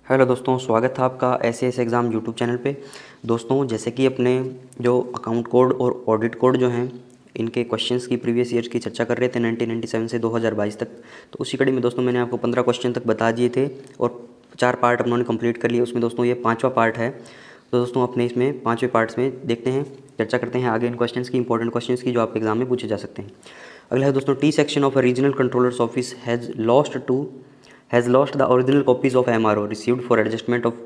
Hello दोस्तों, स्वागत है आपका एसएएस एग्ज़ाम यूट्यूब चैनल पे। दोस्तों, जैसे कि अपने जो अकाउंट कोड और ऑडिट कोड जो हैं, इनके क्वेश्चंस की प्रीवियस ईयर की चर्चा कर रहे थे 1997 से 2022 तक। तो उसी कड़ी में दोस्तों मैंने आपको 15 क्वेश्चन तक बता दिए थे और 4 पार्ट उन्होंने कंप्लीट कर लिए। उसमें दोस्तों ये 5वां पार्ट है। तो दोस्तों अपने इसमें 5वें पार्ट्स में देखते हैं, चर्चा करते हैं आगे इन क्वेश्चंस की, इंपॉर्टेंट क्वेश्चंस की, जो आपके एग्जाम में पूछे जा सकते हैं। अगला है दोस्तों, T section of a regional controllers office has lost the original copies of MRO received for adjustment of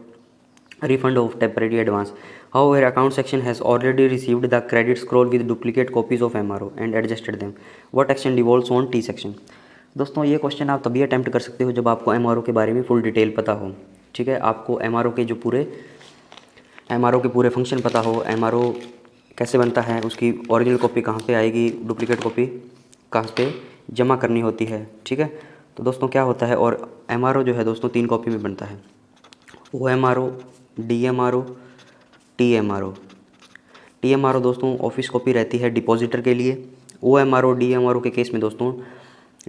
refund of temporary advance. However, account section has already received the credit scroll with duplicate copies of MRO and adjusted them. What action devolves on T section? दोस्तों ये question आप तभी attempt कर सकते हो जब आपको MRO के बारे में फुल डिटेल पता हो। ठीक है, आपको MRO के पूरे फंक्शन पता हो, MRO कैसे बनता है, उसकी ओरिजिनल कॉपी कहाँ पे आएगी, डुप्लीकेट कॉपी कहाँ पे जमा करनी होती है। ठीक है, तो दोस्तों क्या होता है, और MRO जो है दोस्तों 3 कॉपी में बनता है, OMRO, DMRO, TMRO। TMRO दोस्तों ऑफिस कॉपी रहती है डिपॉजिटर के लिए। OMRO, DMRO के केस में दोस्तों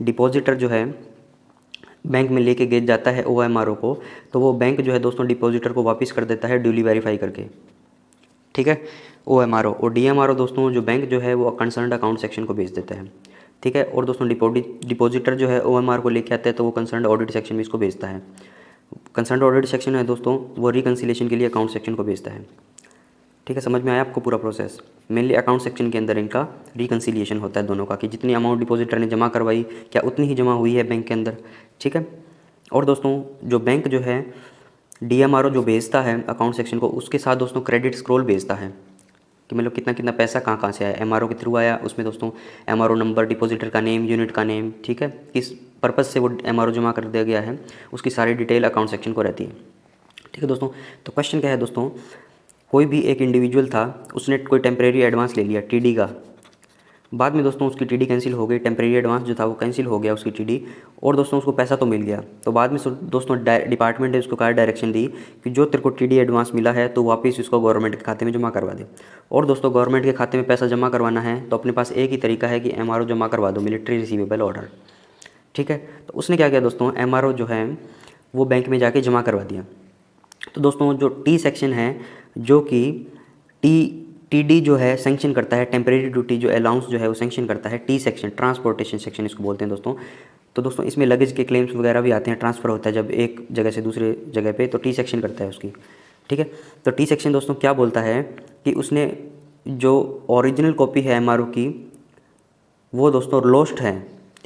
डिपॉजिटर जो है बैंक में लेके गए जाता है OMRO को, तो वो बैंक जो है दोस्तों डिपॉजिटर को वापस कर देता है ड्यूली वेरीफाई करके। ठीक है, OMRO। और DMRO दोस्तों जो बैंक जो है वो कंसर्न्ड अकाउंट सेक्शन को भेज देता है। ठीक है, और दोस्तों डिपॉजिटर जो है OMR को लेके आता है तो वो कंसर्न्ड ऑडिट सेक्शन में इसको भेजता है। कंसर्न्ड ऑडिट सेक्शन है दोस्तों, वो रिकन्सिलेशन के लिए अकाउंट सेक्शन को भेजता है। ठीक है, समझ में आया आपको पूरा प्रोसेस। मेनली अकाउंट सेक्शन के अंदर इनका रिकन्सिलिएशन होता है दोनों का, कि जितनी अमाउंट डिपॉजिटर ने जमा करवाई क्या उतनी ही जमा हुई है बैंक के अंदर। ठीक है, और दोस्तों जो बैंक जो है DMRO जो भेजता है अकाउंट सेक्शन को, उसके साथ दोस्तों क्रेडिट स्क्रॉल भेजता है कि मतलब कितना कितना पैसा कहाँ कहाँ से आया, MRO के थ्रू आया, उसमें दोस्तों MRO नंबर, डिपॉजिटर का नेम, यूनिट का नेम, ठीक है, किस पर्पज़ से वो MRO जमा कर दिया गया है, उसकी सारी डिटेल अकाउंट सेक्शन को रहती है। ठीक है दोस्तों, तो क्वेश्चन क्या है दोस्तों, कोई भी एक इंडिविजुअल था, उसने कोई टेम्परेरी एडवांस ले लिया TD का, बाद में दोस्तों उसकी TD कैंसिल हो गई, टेम्परेरी एडवांस जो था वो कैंसिल हो गया उसकी TD, और दोस्तों उसको पैसा तो मिल गया। तो बाद में दोस्तों डिपार्टमेंट ने उसको क्या डायरेक्शन दी कि जो तेरे को TD एडवांस मिला है तो वापस इसको गवर्नमेंट के खाते में जमा करवा दे। और दोस्तों गवर्नमेंट के खाते में पैसा जमा करवाना है तो अपने पास एक ही तरीका है कि MRO जमा करवा दो, मिलिट्री रिसीवेबल ऑर्डर। ठीक है, तो उसने क्या किया दोस्तों, MRO जो है वो बैंक में जाके जमा करवा दिया। तो दोस्तों जो टी सेक्शन है, जो कि TD जो है सेंक्शन करता है, टेम्परेरी ड्यूटी जो अलाउंस जो है वो सेंक्शन करता है टी सेक्शन, ट्रांसपोर्टेशन सेक्शन इसको बोलते हैं दोस्तों। तो दोस्तों इसमें लगेज के क्लेम्स वगैरह भी आते हैं, ट्रांसफ़र होता है जब एक जगह से दूसरे जगह पे, तो टी सेक्शन करता है उसकी। ठीक है, तो टी सेक्शन दोस्तों क्या बोलता है कि उसने जो ओरिजिनल कॉपी है MRO की वो दोस्तों लॉस्ट है।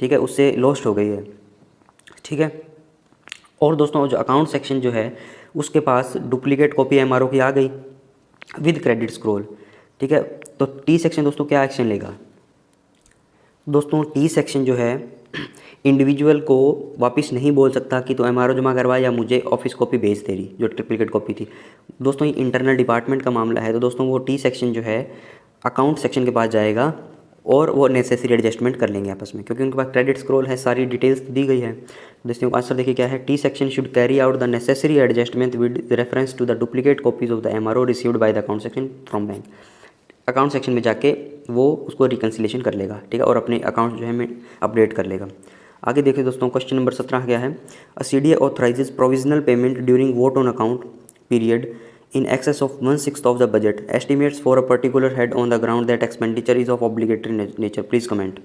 ठीक है, उससे लॉस्ट हो गई है। ठीक है, और दोस्तों जो अकाउंट सेक्शन जो है उसके पास डुप्लीकेट कॉपी MRO की आ गई विद क्रेडिट स्क्रॉल। ठीक है, तो टी सेक्शन दोस्तों क्या एक्शन लेगा, दोस्तों टी सेक्शन जो है इंडिविजुअल को वापस नहीं बोल सकता कि तो MRO जमा करवा या मुझे ऑफिस कॉपी भेज तेरी जो डुप्लीकेट कॉपी थी। दोस्तों ये इंटरनल डिपार्टमेंट का मामला है, तो दोस्तों वो टी सेक्शन जो है अकाउंट सेक्शन के पास जाएगा और वो नेसेसरी एडजस्टमेंट कर लेंगे आपस में, क्योंकि उनके पास क्रेडिट स्क्रॉल है, सारी डिटेल्स दी गई है। दोस्तों आंसर देखिए क्या है, T section should carry out the necessary adjustment with reference to the duplicate copies of the MRO received by the account section from bank. Account section में जाके वो उसको रिकन्सिलेशन कर लेगा। ठीक है, और अपने अकाउंट जो है में अपडेट कर लेगा। आगे देखिए दोस्तों, क्वेश्चन नंबर 17 क्या है, a CDA authorises provisional payment during vote on account period in excess of 1/6 of the budget estimates for a particular head on the ground that expenditure is of obligatory nature, please comment।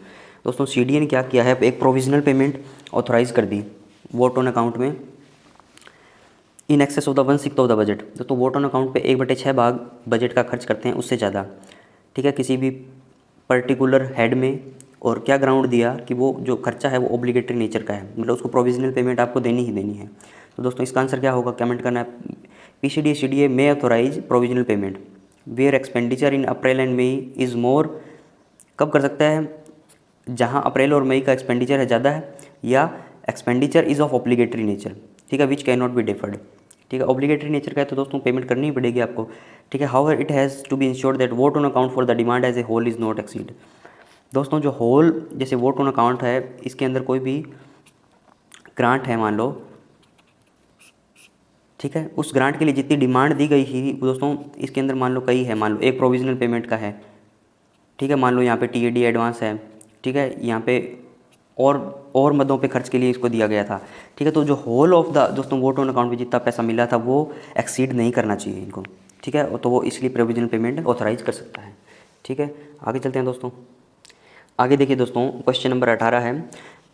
दोस्तों CDA ने क्या किया है, एक provisional payment authorise कर दी vote on account में in excess of the 1/6 of the budget. दोस्तों vote on account पे 1/6 भाग बजट का खर्च करते हैं, उससे ज़्यादा। ठीक है, किसी भी पर्टिकुलर हेड में, और क्या ग्राउंड दिया कि वो जो खर्चा है वो ऑब्लिगेटरी नेचर का है, मतलब उसको प्रोविजनल पेमेंट आपको देनी ही देनी है। तो दोस्तों इसका आंसर क्या होगा, कमेंट करना है। CDA may authorize provisional payment where expenditure in April and May is more। कब कर सकता है, जहां अप्रैल और मई का एक्सपेंडिचर है ज़्यादा है, या expenditure is of obligatory nature. ठीक है, which can not be deferred. ठीक है, ऑब्लिगेटरी नेचर का है तो दोस्तों पेमेंट करनी ही पड़ेगी आपको। ठीक है, however it has to be ensured that vote on account for the demand as a whole is not exceed. दोस्तों जो होल जैसे वोट ऑन अकाउंट है, इसके अंदर कोई भी ग्रांट है मान लो, ठीक है, उस ग्रांट के लिए जितनी डिमांड दी गई थी दोस्तों, इसके अंदर मान लो कई है, मान लो एक प्रोविजनल पेमेंट का है। ठीक है, मान लो यहाँ पे TAD एडवांस है। ठीक है, यहाँ पे और और मदों पे खर्च के लिए इसको दिया गया था, ठीक है। तो जो होल ऑफ द दोस्तों वोट ऑन अकाउंट में जितना पैसा मिला था वो एक्सीड नहीं करना चाहिए इनको, ठीक है। तो वो इसलिए प्रोविजनल पेमेंट ऑथराइज कर सकता है, ठीक है। आगे चलते हैं दोस्तों। आगे देखिए दोस्तों, क्वेश्चन नंबर 18 है,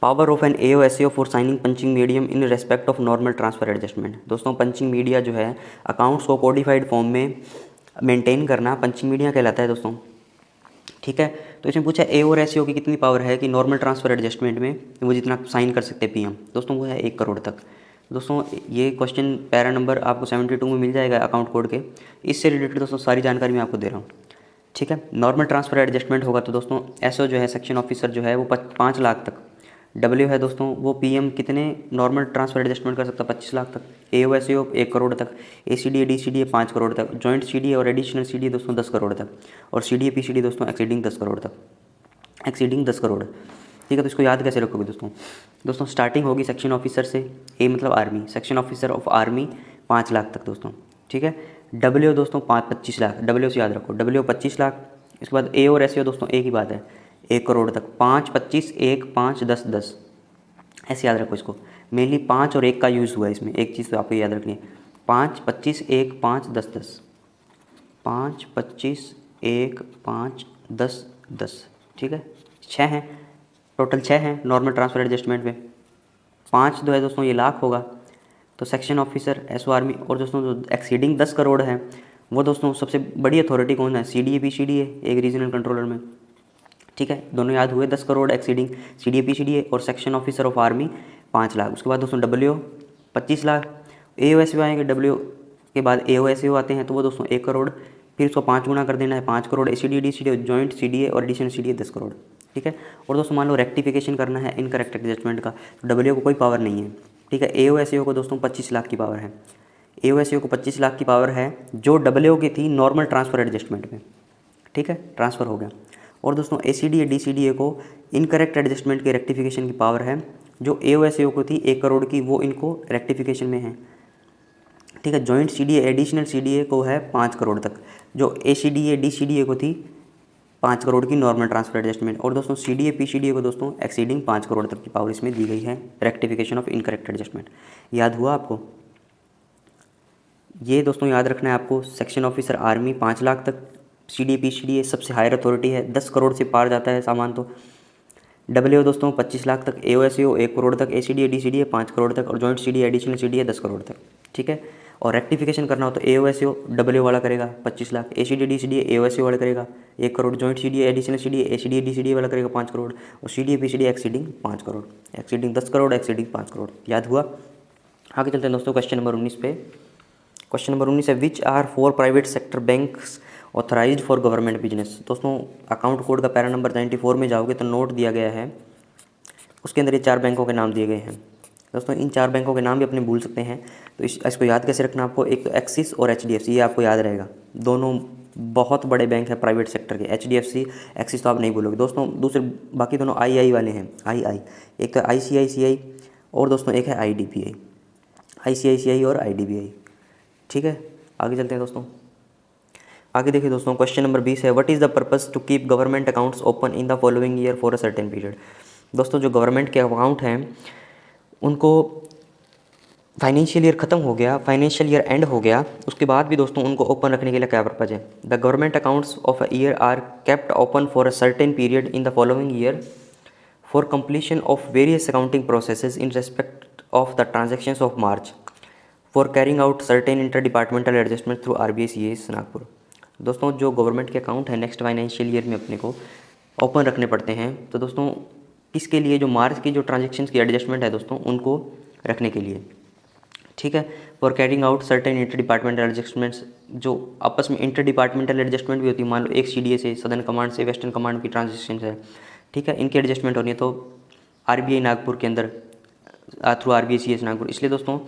power of an AOSAO for signing punching medium in respect of normal transfer adjustment. दोस्तों पंचिंग मीडिया जो है अकाउंट्स को कोडिफाइड फॉर्म में मेंटेन करना पंचिंग मीडिया कहलाता है दोस्तों, ठीक है। तो इसमें पूछा AOSAO की कितनी पावर है कि नॉर्मल ट्रांसफ़र एडजस्टमेंट में वो जितना साइन कर सकते हैं PM, दोस्तों वो है 1 करोड़ तक। दोस्तों ये क्वेश्चन पैरा नंबर आपको 72 में मिल जाएगा अकाउंट कोड के। इससे रिलेटेड दोस्तों सारी जानकारी मैं आपको दे रहा हूँ, ठीक है। नॉर्मल ट्रांसफ़र एडजस्टमेंट होगा तो दोस्तों SO जो है सेक्शन ऑफिसर जो है वो 5 लाख तक, W है दोस्तों वो PM कितने नॉर्मल ट्रांसफ़र एडजस्टमेंट कर सकता है 25 लाख तक, AOSAO 1 करोड़ तक, ACDA DCDA 5 करोड़ तक, जॉइंट CDA और एडिशनल CDA दोस्तों 10 करोड़ तक, और CDA PCDA दोस्तों एक्सीडिंग 10 करोड़ तक, एक्सीडिंग 10 करोड़, ठीक है। तो इसको याद कैसे रखोगे दोस्तों? दोस्तों स्टार्टिंग होगी सेक्शन ऑफिसर से, A मतलब army, section officer of army 5 lakh तक दोस्तों, ठीक है। W दोस्तों 25 लाख, W से याद रखो, W 25 लाख। इसके बाद AOSAO दोस्तों एक ही बात है 1 करोड़ तक, 5 25 1 5 10 10, ऐसे याद रखो इसको। मेनली 5 और 1 का यूज़ हुआ है इसमें, एक चीज़ तो आपको याद रखनी है, 5 25 1 5 10 10, 5 25 1 5 10 10, ठीक है। 6 हैं टोटल, 6 हैं नॉर्मल ट्रांसफ़र एडजस्टमेंट में, 5 जो है दोस्तों ये लाख होगा। तो सेक्शन ऑफिसर SO आर्मी, और दोस्तों जो एक्सीडिंग 10 करोड़ है वो दोस्तों सबसे बड़ी अथॉरिटी कौन है? CDA PCDA, एक रीजनल कंट्रोलर में, ठीक है। दोनों याद हुए 10 करोड़ एक्सीडिंग CDA PCDA, और section officer of army 5 lakh. उसके बाद दोस्तों W 25 लाख, AOSAO आएंगे, W के बाद AOSAO आते हैं तो वो दोस्तों 1 करोड़, फिर उसको 5 गुना कर देना है 5 crore, ACDA DCDA joint CDA और एडिशनल CDA 10 करोड़, ठीक है। और दोस्तों मान लो रेक्टिफिकेशन करना है इनकरेक्ट एडजस्टमेंट का, तो W को कोई पावर नहीं है, ठीक है। AOSAO को दोस्तों 25 लाख की पावर है, AOSAO को 25 लाख की पावर है जो W की थी नॉर्मल ट्रांसफ़र एडजस्टमेंट में, ठीक है, ट्रांसफ़र हो गया। और दोस्तों ACDA DCDA को इनकरेक्ट एडजस्टमेंट के रेक्टिफिकेशन की पावर है जो AOSAO को थी 1 करोड़ की, वो इनको रेक्टिफिकेशन में है, ठीक है। जॉइंट CDA एडिशनल CDA को है 5 करोड़ तक, जो ACDA DCDA को थी 5 करोड़ की नॉर्मल ट्रांसफ़र एडजस्टमेंट। और दोस्तों CDA PCDA को दोस्तों एक्सीडिंग 5 करोड़ तक की पावर इसमें दी गई है रेक्टिफिकेशन ऑफ इनकरेक्ट एडजस्टमेंट। याद हुआ आपको? ये दोस्तों याद रखना है आपको, सेक्शन ऑफिसर आर्मी 5 लाख तक, CDA PCDA सबसे हायर अथॉरिटी है, 10 करोड़ से पार जाता है सामान तो। W दोस्तों 25 लाख तक, AOSAO 1 करोड़ तक, ACDA DCDA 5 करोड़ तक, और joint CDA additional CDA 10 crore तक, ठीक है। और रेक्टिफिकेशन करना हो तो AOSAO W वाला करेगा 25 लाख, ACDA DCDA AOSAO वाला करेगा 1 crore, joint CDA additional CDA ACDA DCDA वाला करेगा 5 करोड़, और CDA PCDA exceeding 5 crore, exceeding 10 crore, exceeding 5 crore. याद हुआ? आगे चलते हैं दोस्तों क्वेश्चन नंबर 19 पे। क्वेश्चन नंबर 19 है, which are 4 private sector banks authorized for government business. दोस्तों अकाउंट कोड का पैरा नंबर 94 में जाओगे तो नोट दिया गया है, उसके अंदर ये 4 बैंकों के नाम दिए गए हैं। दोस्तों इन 4 बैंकों के नाम भी अपने भूल सकते हैं, तो इसको याद कैसे रखना आपको? एक तो एक्सिस और HDFC, ये आपको याद रहेगा, दोनों बहुत बड़े बैंक है प्राइवेट सेक्टर के। HDFC एक्सिस तो आप नहीं भूलोगे दोस्तों। दूसरे बाकी दोनों II वाले हैं, II, एक तो ICICI और दोस्तों एक है IDBI, ICICI और IDBI, ठीक है। आगे चलते हैं दोस्तों। आगे देखिए दोस्तों, क्वेश्चन नंबर 20 है, what is the purpose to keep government accounts open in the following year for a certain period. दोस्तों जो गवर्नमेंट के अकाउंट हैं उनको फाइनेंशियल ईयर ख़त्म हो गया, फाइनेंशियल ईयर एंड हो गया, उसके बाद भी दोस्तों उनको ओपन रखने के लिए क्या पर्पज़ है? The government accounts of a year are kept open for a certain period in the following year for completion of various accounting processes in respect of the transactions of March for carrying out certain inter departmental adjustment through RBI CAS Nagpur. दोस्तों जो government के account है next financial year में अपने को open रखने पड़ते हैं, तो दोस्तों किसके लिए? जो मार्च की जो ट्रांजेक्शन्स की एडजस्टमेंट है दोस्तों उनको रखने के लिए, ठीक है। For carrying out certain inter departmental adjustments, जो आपस में इंटर डिपार्टमेंटल एडजस्टमेंट भी होती है, मान लो एक CDA से सदर्न कमांड से वेस्टर्न कमांड की ट्रांजेक्शन है, ठीक है, इनकी एडजस्टमेंट होनी है तो RBI नागपुर के अंदर थ्रू RBI CAS नागपुर। इसलिए दोस्तों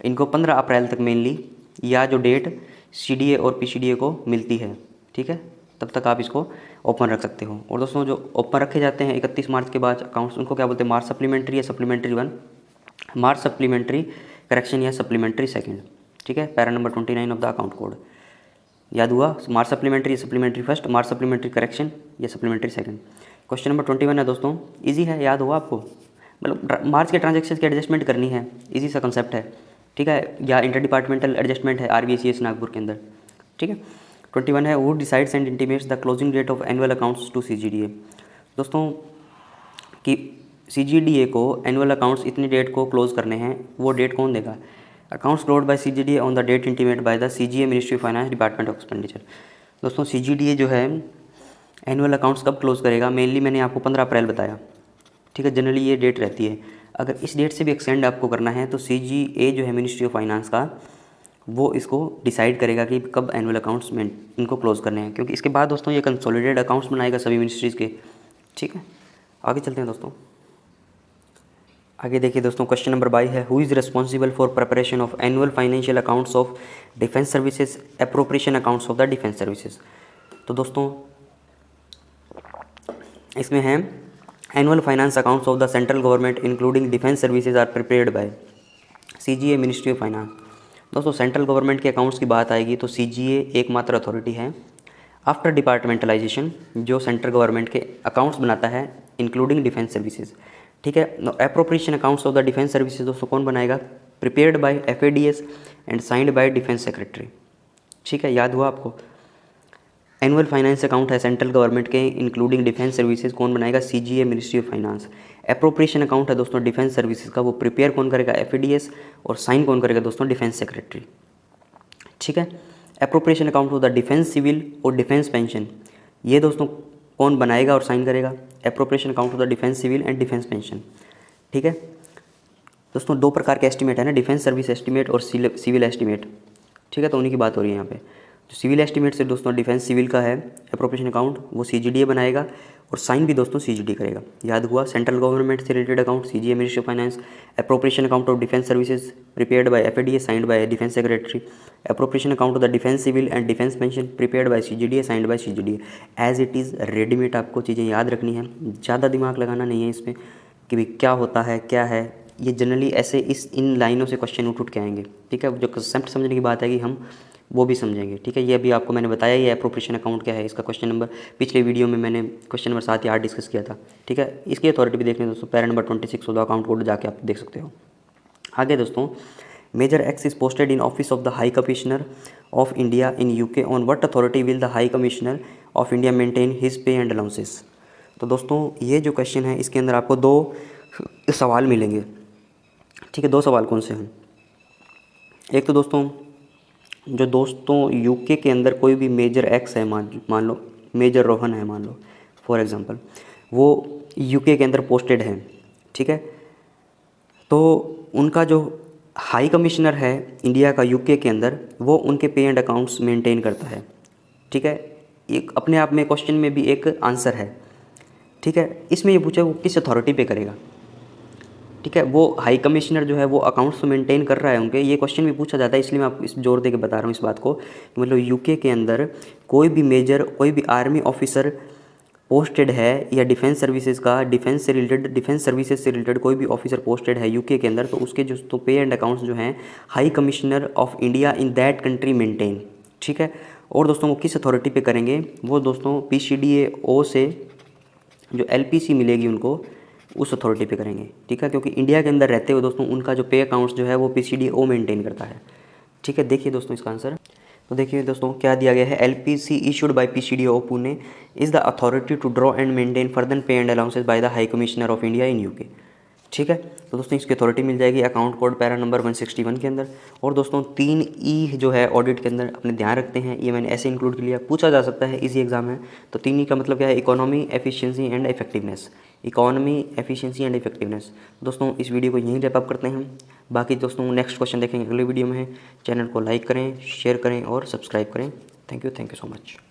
इनको 15 अप्रैल तक मेनली, या जो डेट CDA और PCDA को मिलती है, ठीक है, तब तक आप इसको ओपन रख सकते हो। और दोस्तों जो ओपन रखे जाते हैं 31 मार्च के बाद अकाउंट्स, उनको क्या बोलते हैं? मार्च सप्लीमेंट्री या सप्लीमेंट्री 1, मार्च सप्लीमेंट्री करेक्शन या सप्लीमेंट्री 2, ठीक है। Para number 29 of the account code. याद हुआ? मार्च सप्लीमेंट्री या सप्लीमेंट्री 1, मार्च सप्लीमेंट्री करेक्शन या सप्लीमेंट्री 2। क्वेश्चन नंबर 21 है दोस्तों, ईजी है, याद हुआ आपको? मतलब मार्च के ट्रांजेक्शन की एडजस्टमेंट करनी है, इजी सा कंसेप्ट है, ठीक है, या इंटर डिपार्टमेंटल एडजस्टमेंट है RBCS नागपुर के अंदर, ठीक है। 21 है who decides and intimates the closing date of annual accounts to CGDA। दोस्तों कि CGDA को एनुअल अकाउंट्स इतनी डेट को क्लोज करने हैं, वो डेट कौन देगा? Accounts closed by CGDA on the date intimate by द CGA ministry of finance department of expenditure. दोस्तों CGDA जो है एनुअल अकाउंट्स कब क्लोज करेगा? मेनली मैंने आपको 15 अप्रैल बताया, ठीक है, जनरली ये डेट रहती है। अगर इस डेट से भी एक्सटेंड आपको करना है तो CGA जो है मिनिस्ट्री ऑफ फाइनेंस का, वो इसको डिसाइड करेगा कि कब एनुअल अकाउंट्स में इनको क्लोज करने हैं, क्योंकि इसके बाद दोस्तों ये कंसोलिडेटेड अकाउंट्स बनाएगा सभी मिनिस्ट्रीज़ के, ठीक है। आगे चलते हैं दोस्तों, आगे देखिए दोस्तों, क्वेश्चन नंबर 22 है who is responsible for preparation of annual financial accounts of defence services appropriation accounts of the defence services. तो दोस्तों इसमें है annual finance accounts of the central government including defence services are prepared by CGA ministry of finance. दोस्तों central government के accounts की बात आएगी तो CGA एकमात्र अथॉरिटी है आफ्टर डिपार्टमेंटलाइजेशन जो सेंट्रल गवर्नमेंट के अकाउंट्स बनाता है इंक्लूडिंग डिफेंस सर्विसेज, ठीक है। Appropriation accounts of the defence services दोस्तों कौन बनाएगा? Prepared by FADS and signed by defence secretary, ठीक है, याद हुआ आपको। एनुअल फाइनेंस अकाउंट है सेंट्रल गवर्नमेंट के इंक्लूडिंग डिफेंस सर्विसेज, कौन बनाएगा? CGA ministry of finance. Appropriation account है दोस्तों डिफेंस सर्विसेज का, वो प्रिपेयर कौन करेगा? FADS, और साइन कौन करेगा दोस्तों? डिफेंस सेक्रेटरी, ठीक है। Appropriation account of the defence civil और डिफेंस पेंशन, ये दोस्तों कौन बनाएगा और साइन करेगा? Appropriation account of the defence civil and defence pension, ठीक है। दोस्तों दो प्रकार के एस्टीमेट है ना, डिफेंस सर्विस एस्टीमेट और सिविल एस्टीमेट, ठीक है, तो उन्हीं की बात हो रही है यहाँ पे। जो सिविल एस्टीमेट से दोस्तों डिफेंस सिविल का है एप्रोप्रिएशन अकाउंट, वो CGDA बनाएगा और साइन भी दोस्तों CGD करेगा, याद हुआ। सेंट्रल गवर्नमेंट से related account CGA ministry of finance. Appropriation account of defence services prepared by FADS signed by defence secretary. Appropriation account of the defence civil and defence pension prepared by CGDA signed by CGDA। As it is readymade आपको चीज़ें याद रखनी है, ज़्यादा दिमाग लगाना नहीं है इसमें कि भाई क्या होता है क्या है, ये जनरली ऐसे इन लाइनों से क्वेश्चन उठ के आएंगे, ठीक है। जो कंसेप्ट समझने की बात है कि हम वो भी समझेंगे, ठीक है। ये अभी आपको मैंने बताया ये एप्रोप्रिएशन अकाउंट क्या है, इसका क्वेश्चन नंबर पिछले वीडियो में मैंने क्वेश्चन नंबर 7 या 8 डिस्कस किया था, ठीक है। इसकी अथॉरिटी भी देखने दोस्तों para number 26 of the account code जाके आप देख सकते हो। आगे दोस्तों, major X is posted in office of the high commissioner of India in UK on what authority will the high commissioner of India maintain his pay and allowances. तो दोस्तों ये जो क्वेश्चन है इसके अंदर आपको 2 सवाल मिलेंगे, ठीक है। 2 सवाल कौन से हैं? एक तो दोस्तों UK के अंदर कोई भी मेजर एक्स है, मान लो मेजर रोहन है, मान लो फॉर एग्जांपल, वो UK के अंदर पोस्टेड है, ठीक है। तो उनका जो हाई कमिश्नर है इंडिया का UK के अंदर, वो उनके पे एंड अकाउंट्स मेंटेन करता है, ठीक है। एक अपने आप में क्वेश्चन में भी एक आंसर है, ठीक है। इसमें ये पूछा वो किस अथॉरिटी पे करेगा, ठीक है। वो हाई कमिश्नर जो है वो अकाउंट्स तो मेंटेन कर रहा है उनके, ये क्वेश्चन भी पूछा जाता है, इसलिए मैं आपको इस जोर दे के बता रहा हूँ इस बात को कि मतलब UK के अंदर कोई भी मेजर कोई भी आर्मी ऑफिसर पोस्टेड है या डिफेंस सर्विसेज का डिफेंस सर्विसेज से रिलेटेड कोई भी ऑफिसर पोस्टेड है UK के अंदर, तो उसके जो तो पे एंड अकाउंट्स जो हैं high commissioner of India in that country maintain, ठीक है। और दोस्तों वो किस अथॉरिटी पे करेंगे? वो दोस्तों PCDAO से जो LPC मिलेगी उनको उस अथॉरिटी पे करेंगे, ठीक है। क्योंकि इंडिया के अंदर रहते हुए दोस्तों उनका जो पे अकाउंट्स जो है वो PCDAO मेंटेन करता है, ठीक है। देखिए दोस्तों इसका आंसर, तो देखिए दोस्तों क्या दिया गया है, LPC issued by PCDAO Pune is the authority to draw and maintain further pay and allowances by the high commissioner of India in UK, ठीक है। तो दोस्तों इसकी अथॉरिटी मिल जाएगी अकाउंट कोड पैरा नंबर 161 के अंदर। और दोस्तों 3E जो है ऑडिट के अंदर अपने ध्यान रखते हैं, ये मैंने ऐसे इंक्लूड कर लिया, पूछा जा सकता है, इजी एग्जाम है। तो 3E का मतलब क्या है? Economy, efficiency and effectiveness. Economy, efficiency and effectiveness. दोस्तों इस वीडियो को यहीं रैप अप करते हैं, बाकी दोस्तों नेक्स्ट क्वेश्चन देखेंगे अगले वीडियो में। चैनल को लाइक करें, शेयर करें और सब्सक्राइब करें। Thank you so much.